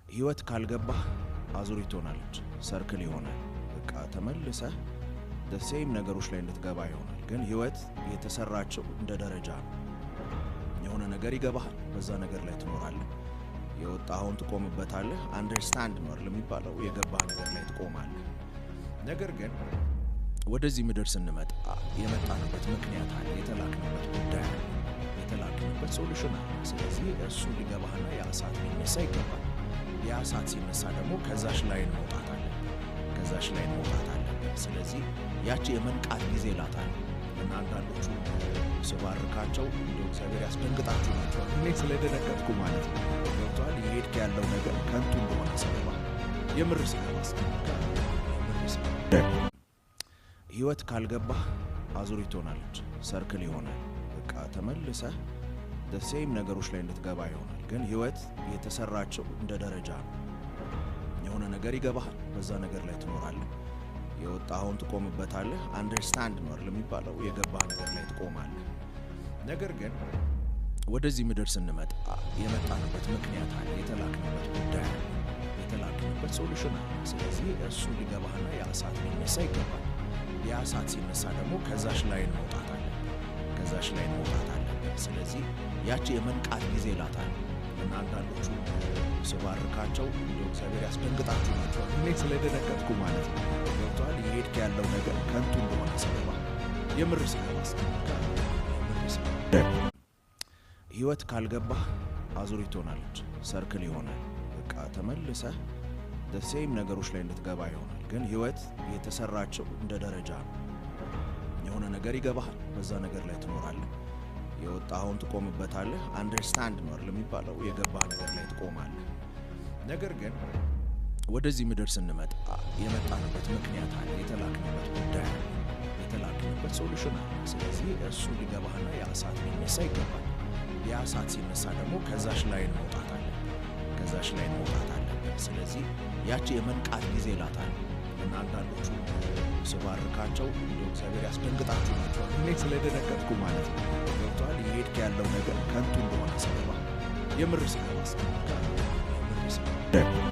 ህይወት ካልገባህ አዙሪት ሆናለች፣ ሰርክል ይሆናል። በቃ ተመልሰህ ሴም ነገሮች ላይ እንድትገባ ይሆናል። ግን ህይወት የተሰራችው እንደ ደረጃ ነው። የሆነ ነገር ይገባሃል፣ በዛ ነገር ላይ ትኖራለህ። የወጣኸውን ትቆምበታለህ። አንደርስታንድ ነው የሚባለው። የገባህ ነገር ላይ ትቆማለህ። ነገር ግን ወደዚህ ምድር ስንመጣ የመጣንበት ምክንያት አለ፣ የተላክንበት ጉዳይ አለ፣ የተላክንበት ሶሉሽን አለ። ስለዚህ እሱ ሊገባህና ያ እሳት ሊነሳ ይገባል። ያ እሳት ሲነሳ ደግሞ ከዛሽ ላይ መውጣት አለ፣ ከዛሽ ላይ መውጣት አለ። ስለዚህ ያቺ የመንቃት ጊዜ ላታል እና አንዳንዶቹ ስባርካቸው እንደ እግዚአብሔር ያስደንግጣችሁ ናቸው። እኔ ስለደነገጥኩ ማለት ነው። ገብቶሃል? የሄድክ ያለው ነገር ከንቱ እንደሆነ ሰበባ የምር ስለማስ ህይወት ካልገባህ አዙሪት ሆናለች፣ ሰርክል ይሆናል። በቃ ተመልሰህ ሴም ነገሮች ላይ እንድትገባ ይሆናል። ግን ህይወት የተሰራችው እንደ ደረጃ ነው። የሆነ ነገር ይገባሃል፣ በዛ ነገር ላይ ትኖራለህ። የወጣኸውን ትቆምበታለህ። አንደርስታንድ ነው የሚባለው። የገባህ ነገር ላይ ትቆማለህ። ነገር ግን ወደዚህ ምድር ስንመጣ የመጣንበት ምክንያት አለ፣ የተላክንበት ጉዳይ አለ፣ የተላክንበት ሶሉሽን አለ። ስለዚህ እሱ ሊገባህና ያ እሳት ሊነሳ ይገባል። ያ እሳት ሲነሳ ደግሞ ከዛሽ ላይ መውጣት አለ፣ ከዛሽ ላይ መውጣት አለ። ስለዚህ ያቺ የመንቃት ጊዜ ላታል እና አንዳንዶቹ ስባርካቸው እንደ እግዚአብሔር ያስደንግጣችሁ ናቸው። እኔ ስለደነገጥኩ ማለት ነው። ገብቶሃል? የሄድክ ያለው ነገር ከንቱ እንደሆነ ሰበባ የምር ስለማስ ህይወት ካልገባህ አዙሪት ሆናለች፣ ሰርክል ይሆናል። በቃ ተመልሰህ ሴም ነገሮች ላይ እንድትገባ ይሆናል። ግን ህይወት የተሰራችው እንደ ደረጃ ነው። የሆነ ነገር ይገባሃል፣ በዛ ነገር ላይ ትኖራለህ። የወጣኸውን ትቆምበታለህ። አንደርስታንድ ነው የሚባለው። የገባህ ነገር ላይ ትቆማለህ። ነገር ግን ወደዚህ ምድር ስንመጣ የመጣንበት ምክንያት አለ፣ የተላክንበት ጉዳይ አለ፣ የተላክንበት ሶሉሽን አለ። ስለዚህ እሱ ሊገባህና ያ እሳት ሊነሳ ይገባል። ያ እሳት ሲነሳ ደግሞ ከዛሽ ላይ መውጣት አለ፣ ከዛሽ ላይ መውጣት አለ። ስለዚህ ያቺ የመንቃት ጊዜ ላታል እና አንዳንዶቹ ስባርካቸው እንደ እግዚአብሔር ያስደንግጣችሁ ናቸው። እኔ ስለደነገጥኩ ማለት ነው። ገብቶሃል? የሄድክ ያለው ነገር ከንቱ እንደሆነ ሰበባ የምር ስለማስ